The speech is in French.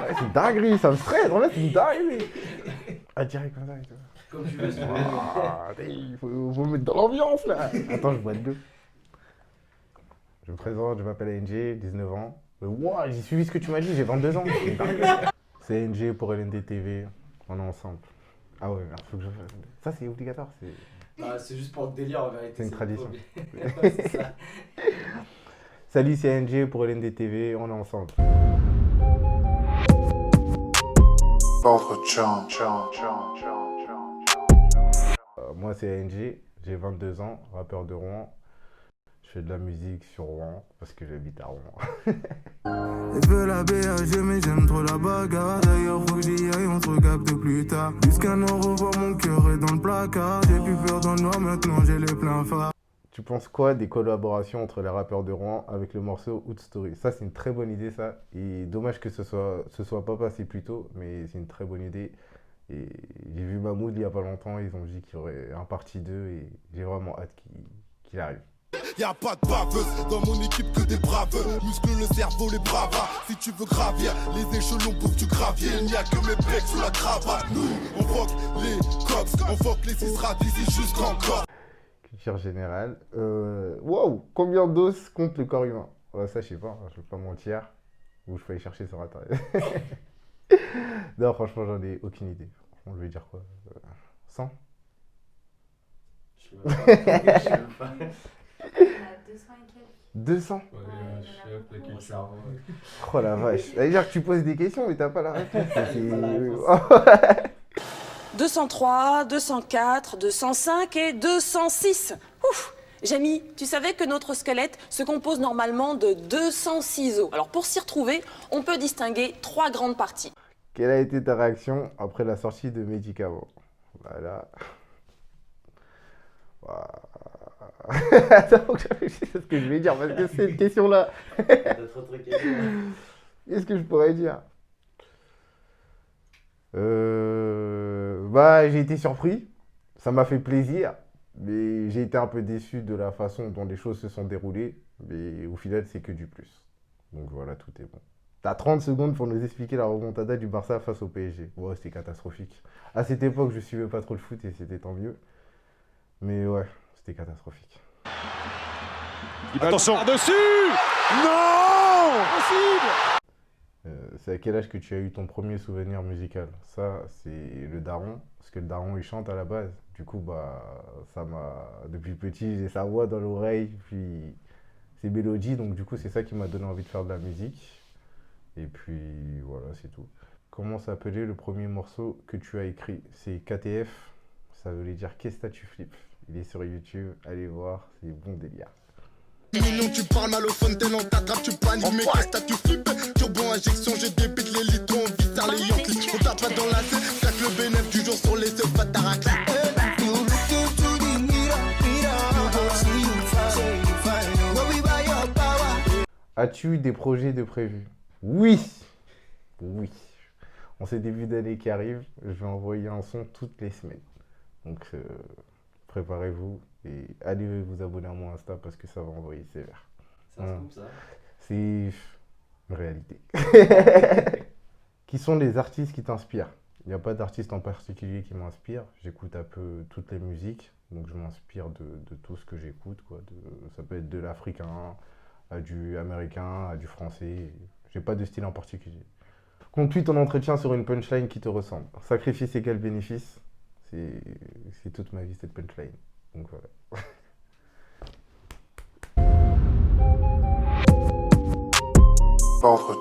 Ouais, c'est une dinguerie, ça me stresse, en fait, c'est une dinguerie. Ah, direct comme ça et tout. Comme tu veux, si tu veux. Ah, il faut me mettre dans l'ambiance là. Attends, je bois de l'eau. Je me présente, je m'appelle NG, 19 ans. Wow, j'ai suivi ce que tu m'as dit, j'ai 22 ans. C'est une dinguerie. C'est NG pour LND TV, on est ensemble. Ah ouais, merde, faut que je fasse. Ça, c'est obligatoire. Bah, c'est juste pour le délire en vérité. C'est une tradition. Ouais, c'est ça. Salut, c'est NG pour LND TV, on est ensemble. Moi, c'est NG, j'ai 22 ans, rappeur de Rouen. Je fais de la musique sur Rouen parce que j'habite à Rouen. Je veux la BAG mais j'aime trop la bagarre. D'ailleurs faut que j'y aille, on se recapte plus tard. Jusqu'à nos revoir, mon cœur est dans le placard. J'ai plus peur dans le noir, maintenant j'ai les pleins phares. Tu penses quoi des collaborations entre les rappeurs de Rouen avec le morceau Hood Story? Ça, c'est une très bonne idée, ça. Et dommage que ce soit pas passé plus tôt, mais c'est une très bonne idée. Et j'ai vu Mahmoud il y a pas longtemps, ils ont dit qu'il y aurait un partie 2 et j'ai vraiment hâte qu'il arrive. Y'a pas de baveuse, dans mon équipe que des braveux. Muscle le cerveau, les bravas. Si tu veux gravir les échelons pour que tu gravier, il n'y a que mes pecs sous la cravate. Nous, on foque les cops, on foque les 6 rats d'ici jusqu'encore. Culture générale. Wow, combien d'os compte le corps humain? Ouais, ça, je sais pas, je vais pas mentir. Ou je peux aller chercher sur internet. Non, franchement, j'en ai aucune idée. Franchement, je vais dire quoi 100? Je sais même pas. Je sais même pas. 200 et quelques. 200? Ouais, il y en a beaucoup. Mon cerveau, ouais. Oh la vache. Ça veut dire que tu poses des questions mais t'as pas la réponse. C'est- Pas la réponse. 203, 204, 205 et 206. Ouf! Jamy, tu savais que notre squelette se compose normalement de 206 os. Alors pour s'y retrouver, on peut distinguer 3 grandes parties. Quelle a été ta réaction après la sortie de médicaments? Voilà. Attends, faut que je réfléchisse à ce que je vais dire parce que cette question-là, D'autres trucs. qu'est-ce que je pourrais dire? Bah, j'ai été surpris. Ça m'a fait plaisir. Mais j'ai été un peu déçu de la façon dont les choses se sont déroulées. Mais au final, c'est que du plus. Donc voilà, tout est bon. T'as 30 secondes pour nous expliquer la remontada du Barça face au PSG. Ouais, c'était catastrophique. À cette époque, je suivais pas trop le foot et c'était tant mieux. Mais ouais, c'était catastrophique. Attention, par-dessus. Non, C'est à quel âge que tu as eu ton premier souvenir musical? Ça, c'est le daron. Parce que le daron, il chante à la base. Du coup, bah, ça m'a... Depuis petit, j'ai sa voix dans l'oreille, puis ses mélodies. Donc du coup, c'est ça qui m'a donné envie de faire de la musique. Et puis, voilà, c'est tout. Comment s'appelait le premier morceau que tu as écrit? C'est KTF. Ça voulait dire Qu'est-ce que tu flippes? Il est sur YouTube. Allez voir, c'est bon délire. Mignon, tu parles mal au phone, t'es lent, t'attrapes, tu paniques, mais qu'est-ce que tu flippes? Turbo injection, je dépite les litres, on vit tard les Yankees. On tape pas dans la tête, claque le bénéf du jour sur les œufs, pas ta raclée. As-tu eu des projets de prévus? Oui! Oui. En ces débuts d'année qui arrivent, je vais envoyer un son toutes les semaines. Donc, préparez-vous et allez vous abonner à mon Insta parce que ça va envoyer sévère. C'est un scoop, ça. C'est une réalité. Qui sont les artistes qui t'inspirent? Il n'y a pas d'artiste en particulier qui m'inspire. J'écoute un peu toutes les musiques, donc je m'inspire de tout ce que j'écoute, quoi. Ça peut être de l'africain, à du américain, à du français. J'ai pas de style en particulier. Conclue ton entretien sur une punchline qui te ressemble. Sacrifice égale bénéfice. C'est toute ma vie cette punchline. Donc voilà. Entre